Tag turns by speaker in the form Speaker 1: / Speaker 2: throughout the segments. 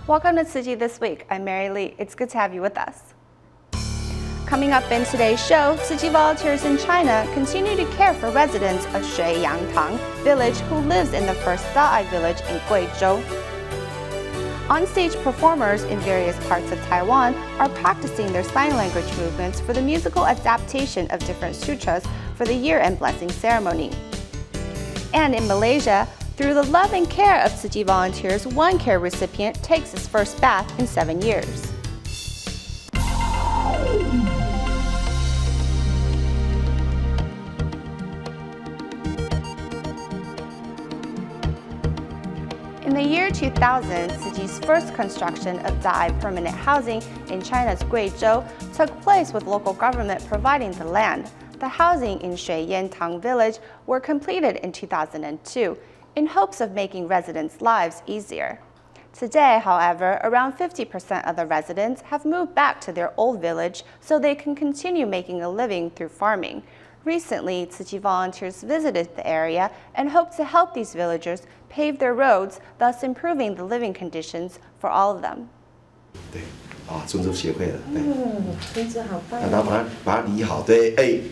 Speaker 1: Welcome to Tzu Chi This Week. I'm Mary Lee. It's good to have you with us. Coming up in today's show, Tzu Chi volunteers in China continue to care for residents of Shuiyangtang village who lives in the first Da'ai village in Guizhou. On-stage performers in various parts of Taiwan are practicing their sign language movements for the musical adaptation of different sutras for the year-end blessing ceremony. And in Malaysia, through the love and care of Tzu Chi volunteers, one care recipient takes his first bath in 7 years. In the year 2000, Tzu Chi's first construction of Da'ai permanent housing in China's Guizhou took place with local government providing the land. The housing in Shuiyangtang village were completed in 2002 in hopes of making residents' lives easier. Today, however, around 50% of the residents have moved back to their old village so they can continue making a living through farming. Recently, Tzu Chi volunteers visited the area and hope to help these villagers pave their roads, thus improving the living conditions for all of them.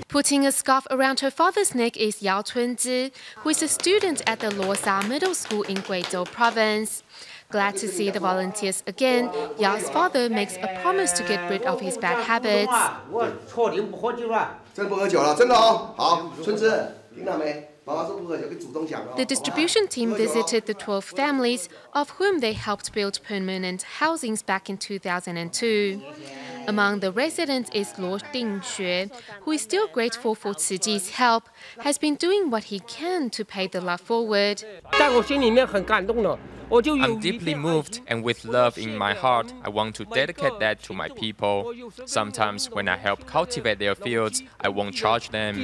Speaker 2: Putting a scarf around her father's neck is Yao Chunzi, who is a student at the Luosha Middle School in Guizhou Province. Glad to see the volunteers again, Yao's father makes a promise to get rid of his bad habits. The distribution team visited the 12 families, of whom they helped build permanent housings back in 2002. Among the residents is Luo Dingxue, who is still grateful for Tzu Chi's help, has been doing what he can to pay the love forward.
Speaker 3: I'm deeply moved, and with love in my heart, I want to dedicate that to my people. Sometimes when I help cultivate their fields, I won't charge them.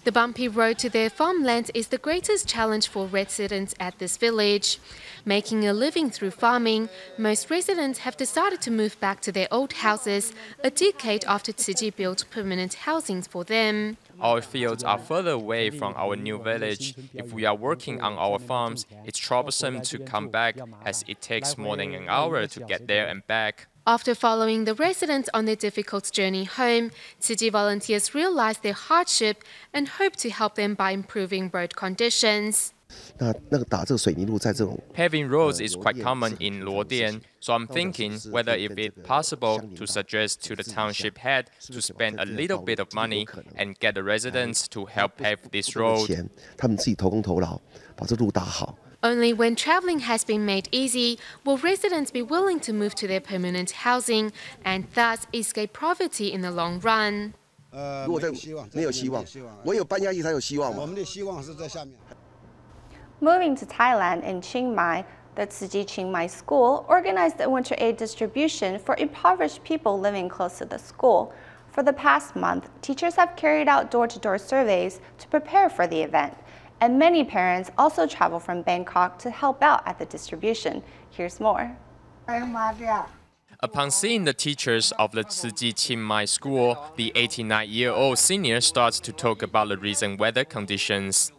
Speaker 2: The bumpy road to their farmland is the greatest challenge for residents at this village. Making a living through farming, most residents have decided to move back to their old houses a decade after Tzu Chi built permanent housings for them.
Speaker 3: Our fields are further away from our new village. If we are working on our farms, it's troublesome to come back as it takes more than an hour to get there and back.
Speaker 2: After following the residents on their difficult journey home, Tzu Chi volunteers realized their hardship and hope to help them by improving road conditions.
Speaker 3: Paving roads is quite common in Luodian, so I'm thinking whether if it's possible to suggest to the township head to spend a little bit of money and get the residents to help pave this road.
Speaker 2: Only when traveling has been made easy will residents be willing to move to their permanent housing and thus escape poverty in the long run.
Speaker 1: Moving to Thailand in Chiang Mai, the Tzu Chi Chiang Mai School organized a winter aid distribution for impoverished people living close to the school. For the past month, teachers have carried out door-to-door surveys to prepare for the event. And many parents also travel from Bangkok to help out at the distribution. Here's more.
Speaker 3: Upon seeing the teachers of the Tzu Chi Chiang Mai School, the 89-year-old senior starts to talk about the recent weather conditions.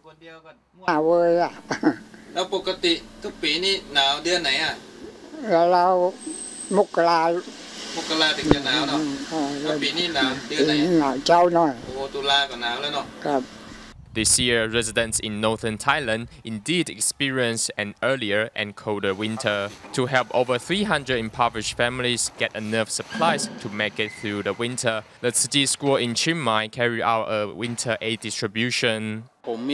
Speaker 3: This year, residents in northern Thailand indeed experienced an earlier and colder winter. To help over 300 impoverished families get enough supplies to make it through the winter, the Tzu Chi School in Chiang Mai carried out a winter aid distribution.
Speaker 4: I'm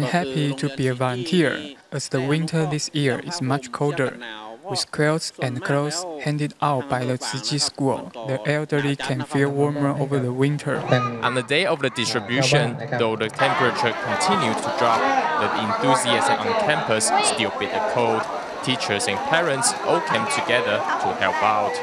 Speaker 4: happy to be a volunteer, as the winter this year is much colder. With quilts and clothes handed out by the Tzu Chi School, the elderly can feel warmer over the winter.
Speaker 3: On the day of the distribution, though the temperature continued to drop, the enthusiasm on campus still beat the cold. Teachers and parents all came together to help out.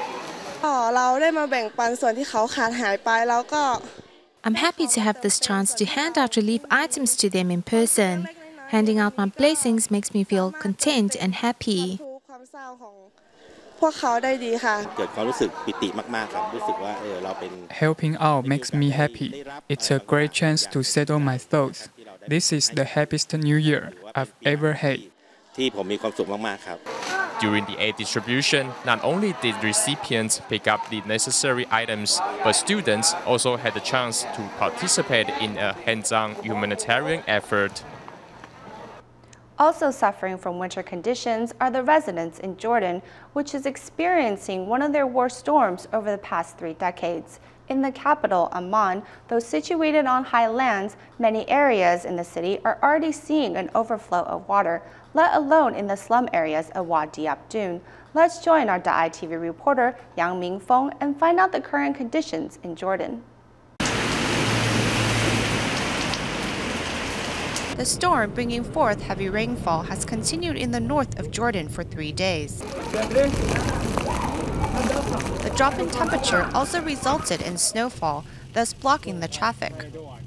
Speaker 5: I'm happy to have this chance to hand out relief items to them in person. Handing out my blessings makes me feel content and happy.
Speaker 4: Helping out makes me happy. It's a great chance to settle my thoughts. This is the happiest New Year I've ever had.
Speaker 3: During the aid distribution, not only did recipients pick up the necessary items, but students also had the chance to participate in a hands-on humanitarian effort.
Speaker 1: Also suffering from winter conditions are the residents in Jordan, which is experiencing one of their worst storms over the past 3 decades. In the capital, Amman, though situated on high lands, many areas in the city are already seeing an overflow of water, let alone in the slum areas of Wadi Abdun. Let's join our Da'ai TV reporter Yang Mingfeng and find out the current conditions in Jordan. The storm bringing forth heavy rainfall has continued in the north of Jordan for 3 days. The drop in temperature also resulted in snowfall, thus blocking the traffic.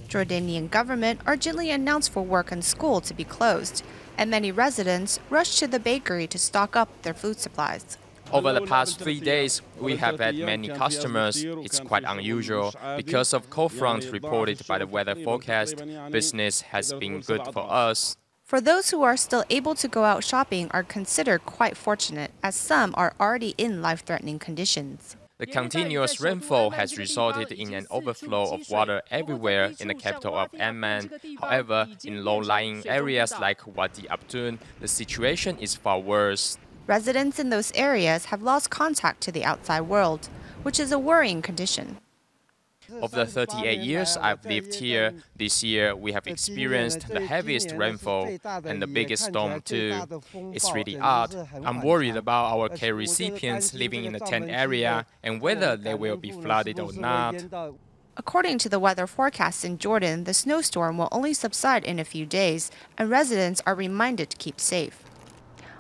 Speaker 1: Jordanian government urgently announced for work and school to be closed, and many residents rushed to the bakery to stock up their food supplies.
Speaker 3: Over the past 3 days, we have had many customers. It's quite unusual. Because of cold front reported by the weather forecast, business has been good for us.
Speaker 1: For those who are still able to go out shopping are considered quite fortunate, as some are already in life-threatening conditions.
Speaker 3: The continuous rainfall has resulted in an overflow of water everywhere in the capital of Amman. However, in low-lying areas like Wadi Abdun, the situation is far worse.
Speaker 1: Residents in those areas have lost contact to the outside world, which is a worrying condition.
Speaker 3: Of the 38 years I've lived here, this year we have experienced the heaviest rainfall and the biggest storm too. It's really odd. I'm worried about our care recipients living in the tent area and whether they will be flooded or not.
Speaker 1: According to the weather forecast in Jordan, the snowstorm will only subside in a few days, and residents are reminded to keep safe.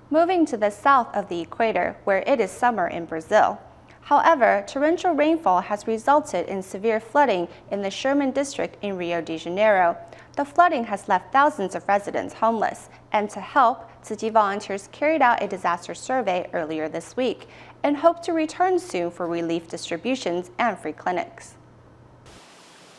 Speaker 1: Moving to the south of the equator, where it is summer in Brazil. However, torrential rainfall has resulted in severe flooding in the Sherman district in Rio de Janeiro. The flooding has left thousands of residents homeless, and to help, Tzu Chi volunteers carried out a disaster survey earlier this week and hope to return soon for relief distributions and free clinics.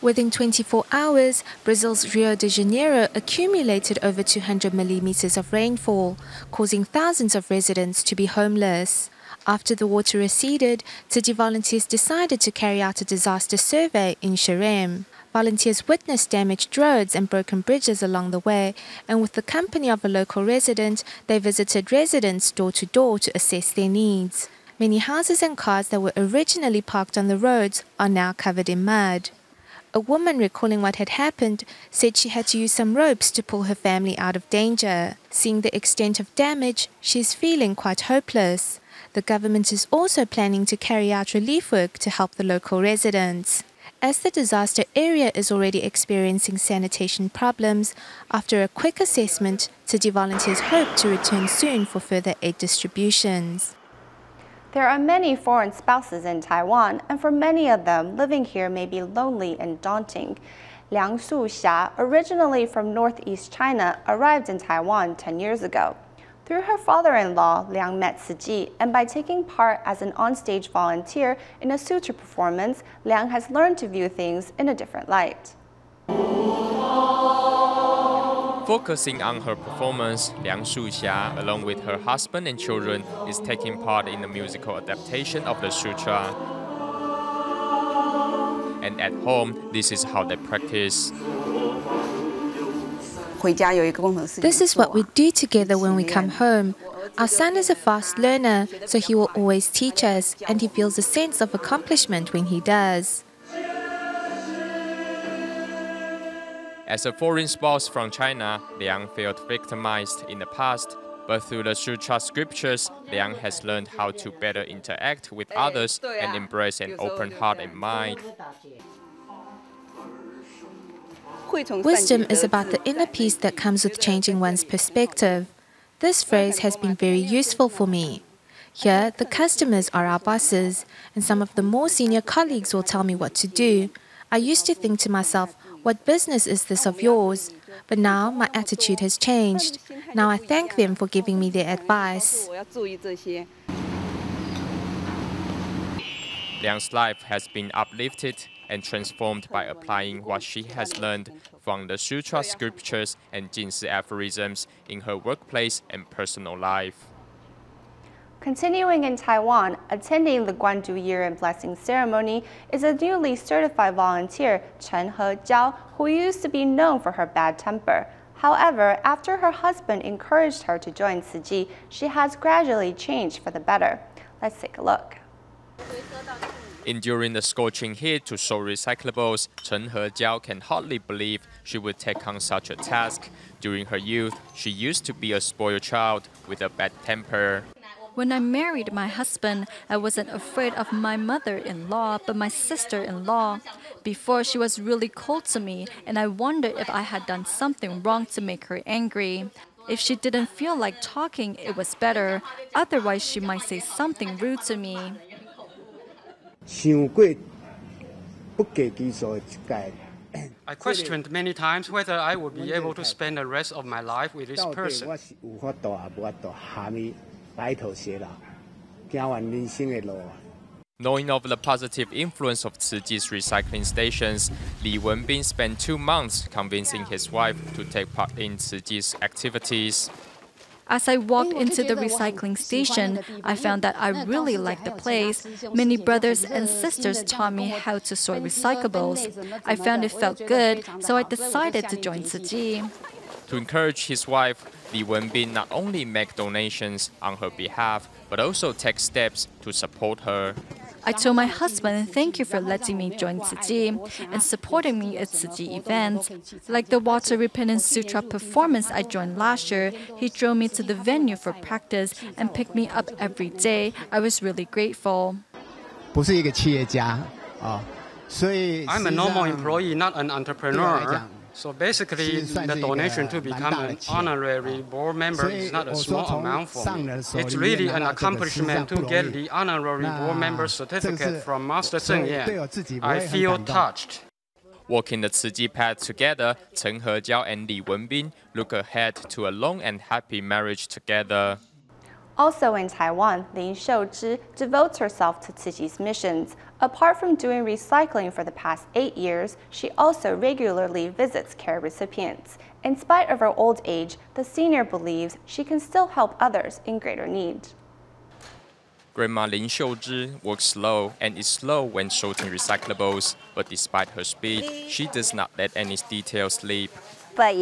Speaker 5: Within 24 hours, Brazil's Rio de Janeiro accumulated over 200 millimeters of rainfall, causing thousands of residents to be homeless. After the water receded, Tzu Chi volunteers decided to carry out a disaster survey in Sherem. Volunteers witnessed damaged roads and broken bridges along the way, and with the company of a local resident, they visited residents door to door to assess their needs. Many houses and cars that were originally parked on the roads are now covered in mud. A woman recalling what had happened said she had to use some ropes to pull her family out of danger. Seeing the extent of damage, she is feeling quite hopeless. The government is also planning to carry out relief work to help the local residents. As the disaster area is already experiencing sanitation problems, after a quick assessment, Tzu Chi volunteers hope to return soon for further aid distributions.
Speaker 1: There are many foreign spouses in Taiwan, and for many of them, living here may be lonely and daunting. Liang Su-xia, originally from northeast China, arrived in Taiwan 10 years ago. Through her father-in-law, Liang met Tzu Chi, and by taking part as an onstage volunteer in a sutra performance, Liang has learned to view things in a different light.
Speaker 3: Focusing on her performance, Liang Su-xia, along with her husband and children, is taking part in the musical adaptation of the sutra. And at home, this is how they practice.
Speaker 5: This is what we do together when we come home. Our son is a fast learner, so he will always teach us, and he feels a sense of accomplishment when he does.
Speaker 3: As a foreign spouse from China, Liang felt victimized in the past, but through the sutra scriptures, Liang has learned how to better interact with others and embrace an open heart and mind.
Speaker 5: Wisdom is about the inner peace that comes with changing one's perspective. This phrase has been very useful for me. Here, the customers are our bosses, and some of the more senior colleagues will tell me what to do. I used to think to myself, what business is this of yours? But now my attitude has changed. Now I thank them for giving me their advice.
Speaker 3: Liang's life has been uplifted, and transformed by applying what she has learned from the Sutra scriptures and Jinsi aphorisms in her workplace and personal life.
Speaker 1: Continuing in Taiwan, attending the Guandu Year-End Blessing Ceremony is a newly certified volunteer, Chen Hejiao, who used to be known for her bad temper. However, after her husband encouraged her to join Tzu Chi, she has gradually changed for the better. Let's take a look.
Speaker 3: Enduring the scorching heat to sort recyclables, Chen Hejiao can hardly believe she would take on such a task. During her youth, she used to be a spoiled child with a bad temper.
Speaker 6: When I married my husband, I wasn't afraid of my mother-in-law, but my sister-in-law. Before, she was really cold to me, and I wondered if I had done something wrong to make her angry. If she didn't feel like talking, it was better. Otherwise, she might say something rude to me.
Speaker 7: I questioned many times whether I would be able to spend the rest of my life with this person.
Speaker 3: Knowing of the positive influence of Tzu Chi's recycling stations, Li Wenbin spent 2 months convincing his wife to take part in Tzu Chi's activities.
Speaker 6: As I walked into the recycling station, I found that I really liked the place. Many brothers and sisters taught me how to sort recyclables. I found it felt good, so I decided to join Tzu Chi.
Speaker 3: To encourage his wife, Li Wenbin not only make donations on her behalf, but also take steps to support her.
Speaker 6: I told my husband, thank you for letting me join Tzu Chi and supporting me at Tzu Chi events. Like the Water Repentance Sutra performance I joined last year, he drove me to the venue for practice and picked me up every day. I was really grateful.
Speaker 7: I'm a normal employee, not an entrepreneur. So basically, the donation to become an honorary board member is not a small amount for me. It's really an accomplishment to get the honorary board member certificate from Master Zheng Yan. I feel touched.
Speaker 3: Walking the Tzu Chi path together, Chen Hejiao and Li Wenbin look ahead to a long and happy marriage together.
Speaker 1: Also in Taiwan, Lin Shouzhi devotes herself to Tzu Chi's missions. Apart from doing recycling for the past 8 years, she also regularly visits care recipients. In spite of her old age, the senior believes she can still help others in greater need.
Speaker 3: Grandma Lin Shouzhi works slow and is slow when sorting recyclables, but despite her speed, she does not let any details slip.
Speaker 5: I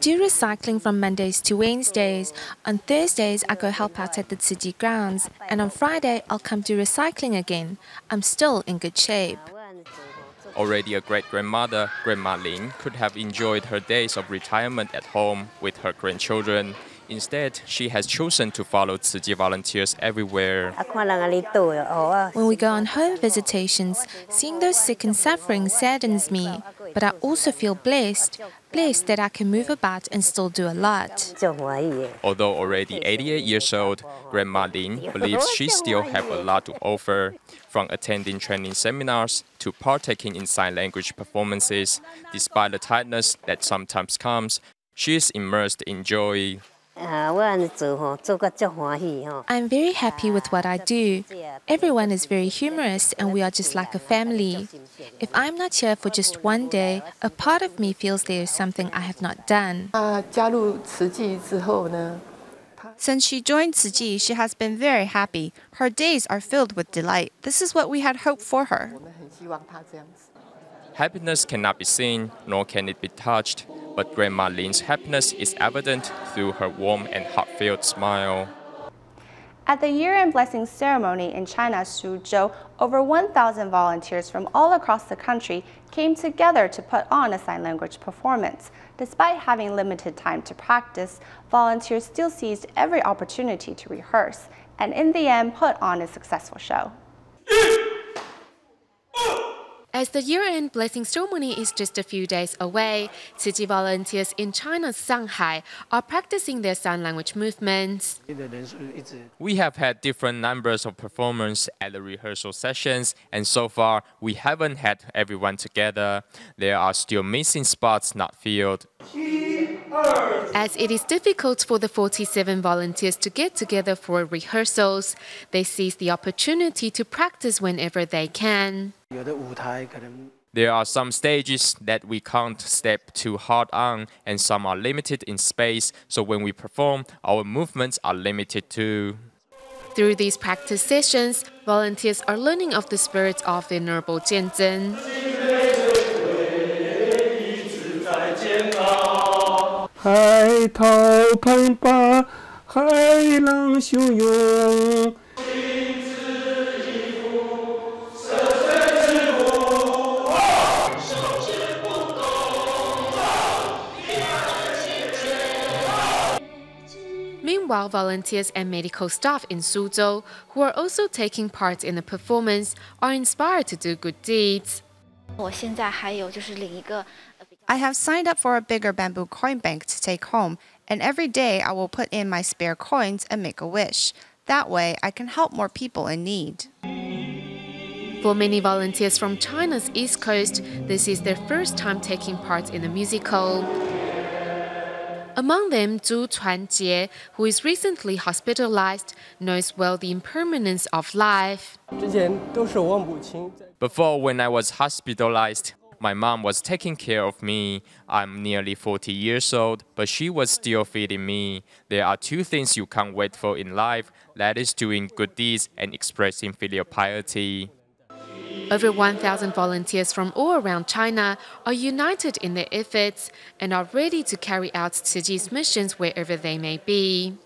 Speaker 5: do recycling from Mondays to Wednesdays. On Thursdays, I go help out at the Tzu Chi grounds. And on Friday, I'll come do recycling again. I'm still in good shape.
Speaker 3: Already a great-grandmother, Grandma Lin could have enjoyed her days of retirement at home with her grandchildren. Instead, she has chosen to follow Tzu Chi volunteers everywhere.
Speaker 5: When we go on home visitations, seeing those sick and suffering saddens me. But I also feel blessed that I can move about and still do a lot.
Speaker 3: Although already 88 years old, Grandma Lin believes she still has a lot to offer. From attending training seminars to partaking in sign language performances, despite the tiredness that sometimes comes, she is immersed in joy.
Speaker 5: I'm very happy with what I do. Everyone is very humorous and we are just like a family. If I'm not here for just one day, a part of me feels there is something I have not done.
Speaker 1: Since she joined Tzu Chi, she has been very happy. Her days are filled with delight. This is what we had hoped for her.
Speaker 3: Happiness cannot be seen, nor can it be touched, but Grandma Lin's happiness is evident through her warm and heartfelt smile.
Speaker 1: At the year-end blessing ceremony in China's Suzhou, over 1,000 volunteers from all across the country came together to put on a sign language performance. Despite having limited time to practice, volunteers still seized every opportunity to rehearse, and in the end put on a successful show.
Speaker 2: As the year-end blessing ceremony is just a few days away, Tzu Chi volunteers in China's Shanghai are practicing their sign language movements.
Speaker 3: We have had different numbers of performers at the rehearsal sessions, and so far we haven't had everyone together. There are still missing spots not filled.
Speaker 2: As it is difficult for the 47 volunteers to get together for rehearsals, they seize the opportunity to practice whenever they can.
Speaker 3: There are some stages that we can't step too hard on, and some are limited in space, so when we perform, our movements are limited too.
Speaker 2: Through these practice sessions, volunteers are learning of the spirit of Venerable Jianzhen.
Speaker 8: 海涛澎湃，海浪汹涌。
Speaker 2: Meanwhile, volunteers and medical staff in Suzhou, who are also taking part in the performance, are inspired to do good deeds.
Speaker 1: I have signed up for a bigger bamboo coin bank to take home, and every day I will put in my spare coins and make a wish. That way, I can help more people in need.
Speaker 2: For many volunteers from China's East Coast, this is their first time taking part in a musical. Among them, Zhu Chi, who is recently hospitalized, knows well the impermanence of life.
Speaker 3: Before, when I was hospitalized, my mom was taking care of me. I'm nearly 40 years old, but she was still feeding me. There are two things you can't wait for in life, that is doing good deeds and expressing filial piety.
Speaker 2: Over 1,000 volunteers from all around China are united in their efforts and are ready to carry out Tzu Chi's missions wherever they may be.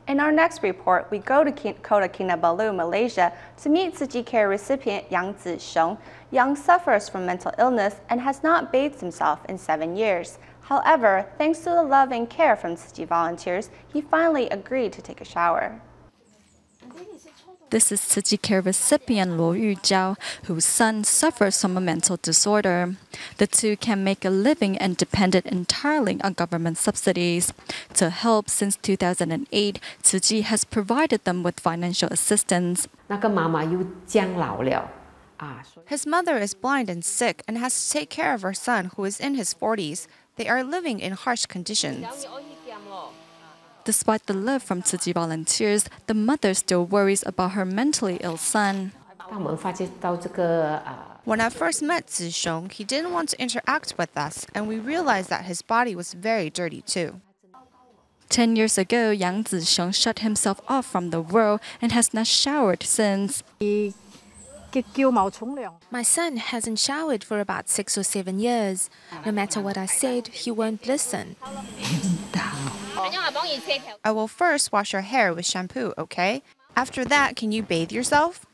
Speaker 1: In our next report, we go to Kota Kinabalu, Malaysia, to meet Tzu Chi Care recipient Yang Zixiong. Yang suffers from mental illness and has not bathed himself in 7 years. However, thanks to the love and care from Tzu Chi volunteers, he finally agreed to take a shower.
Speaker 6: This is Tzu Chi Care recipient Luo Yujiao, whose son suffers from a mental disorder. The two can make a living and depended entirely on government subsidies. To help, since 2008, Tzu Chi has provided them with financial assistance.
Speaker 1: His mother is blind and sick and has to take care of her son, who is in his 40s. They are living in harsh conditions.
Speaker 6: Despite the love from Tzu Chi volunteers, the mother still worries about her mentally ill son.
Speaker 1: When I first met Zixiong, he didn't want to interact with us, and we realized that his body was very dirty too.
Speaker 6: 10 years ago, Yang Zixiong shut himself off from the world and has not showered since.
Speaker 5: My son hasn't showered for about 6 or 7 years. No matter what I said, he won't listen.
Speaker 1: I will first wash your hair with shampoo, okay? After that, can you bathe yourself?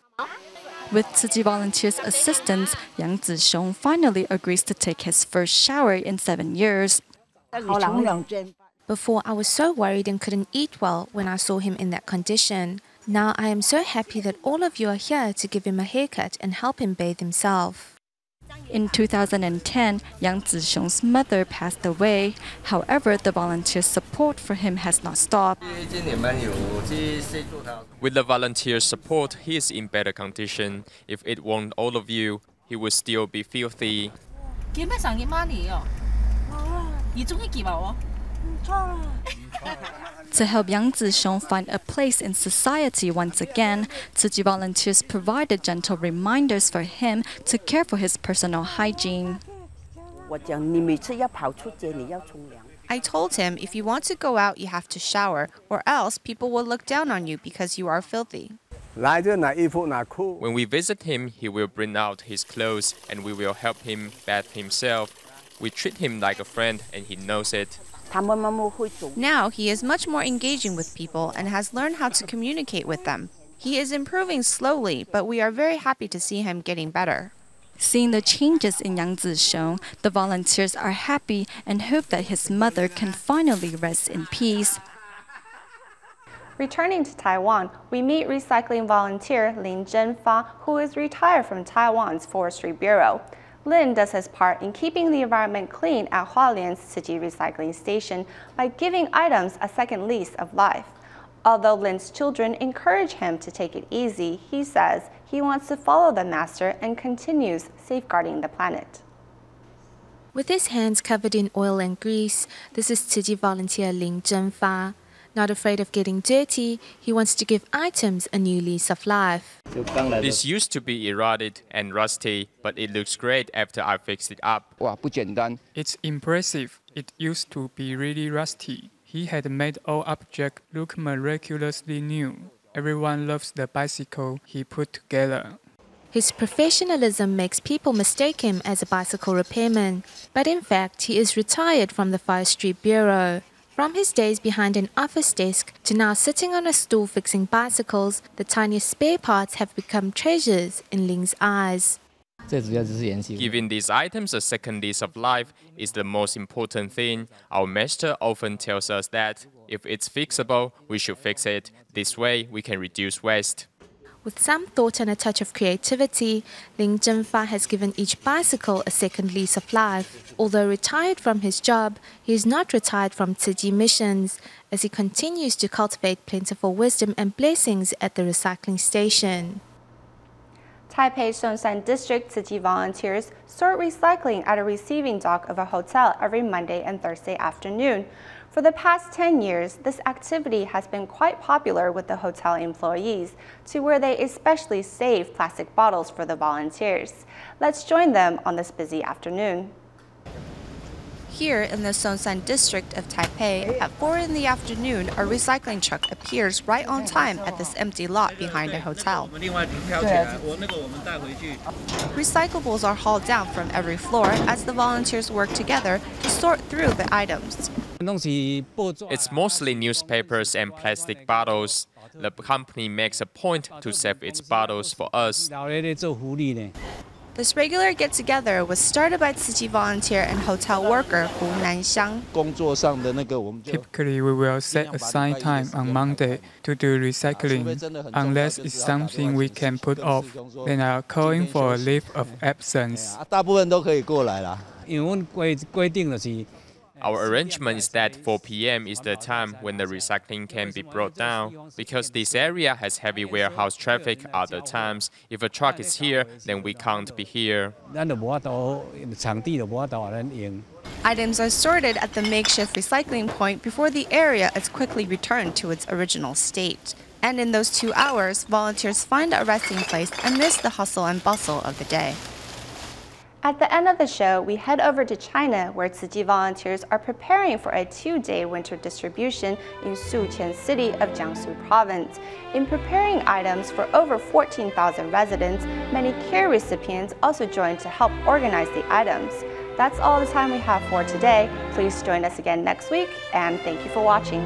Speaker 6: With Tzu Chi volunteers' assistance, Yang Zixiong finally agrees to take his first shower in 7 years.
Speaker 5: Before, I was so worried and couldn't eat well when I saw him in that condition. Now I am so happy that all of you are here to give him a haircut and help him bathe himself.
Speaker 6: In 2010, Yang Zixiong's mother passed away. However, the volunteer support for him has not stopped.
Speaker 3: With the volunteer support, he is in better condition. If it weren't all of you, he would still be filthy.
Speaker 6: To help Yang Zixiong find a place in society once again, Tzu Chi volunteers provided gentle reminders for him to care for his personal hygiene.
Speaker 1: I told him if you want to go out, you have to shower, or else people will look down on you because you are filthy.
Speaker 3: When we visit him, he will bring out his clothes and we will help him bath himself. We treat him like a friend and he knows it.
Speaker 1: Now he is much more engaging with people and has learned how to communicate with them. He is improving slowly, but we are very happy to see him getting better.
Speaker 6: Seeing the changes in Yang Zixiong, the volunteers are happy and hope that his mother can finally rest in peace.
Speaker 1: Returning to Taiwan, we meet recycling volunteer Lin Zhenfa, who is retired from Taiwan's Forestry Bureau. Lin does his part in keeping the environment clean at Hualien's Tzu Chi Recycling Station by giving items a second lease of life. Although Lin's children encourage him to take it easy, he says he wants to follow the master and continues safeguarding the planet.
Speaker 5: With his hands covered in oil and grease, this is Tzu Chi volunteer Lin Zhenfa. Not afraid of getting dirty, he wants to give items a new lease of life.
Speaker 3: This used to be eroded and rusty, but it looks great after I fixed it up.
Speaker 4: It's impressive. It used to be really rusty. He had made all objects look miraculously new. Everyone loves the bicycle he put together.
Speaker 5: His professionalism makes people mistake him as a bicycle repairman, but in fact he is retired from the Fire Street Bureau. From his days behind an office desk to now sitting on a stool fixing bicycles, the tiniest spare parts have become treasures in Lin's eyes.
Speaker 3: Giving these items a second lease of life is the most important thing. Our master often tells us that if it's fixable, we should fix it. This way, we can reduce waste.
Speaker 5: With some thought and a touch of creativity, Lin Zhenfa has given each bicycle a second lease of life. Although retired from his job, he is not retired from Tzu Chi missions, as he continues to cultivate plentiful wisdom and blessings at the recycling station.
Speaker 1: Taipei's Songshan District Tzu Chi volunteers sort recycling at a receiving dock of a hotel every Monday and Thursday afternoon. For the past 10 years, this activity has been quite popular with the hotel employees, to where they especially save plastic bottles for the volunteers. Let's join them on this busy afternoon. Here in the Songshan district of Taipei, at 4 in the afternoon, a recycling truck appears right on time at this empty lot behind the hotel. Recyclables are hauled down from every floor as the volunteers work together to sort through the items.
Speaker 3: It's mostly newspapers and plastic bottles. The company makes a point to save its bottles for us.
Speaker 1: This regular get-together was started by Tzu Chi volunteer and hotel worker Hu Nanxiang.
Speaker 4: Typically, we will set aside time on Monday to do recycling, unless it's something we can put off. Then I'll call in for a leave of absence.
Speaker 3: Our arrangement is that 4 p.m. is the time when the recycling can be brought down. Because this area has heavy warehouse traffic other times, if a truck is here, then we can't be here.
Speaker 1: Items are sorted at the makeshift recycling point before the area is quickly returned to its original state. And in those 2 hours, volunteers find a resting place and miss the hustle and bustle of the day. At the end of the show, we head over to China, where Tzu Chi volunteers are preparing for a 2-day winter distribution in Suqian City of Jiangsu Province. In preparing items for over 14,000 residents, many care recipients also joined to help organize the items. That's all the time we have for today. Please join us again next week, and thank you for watching.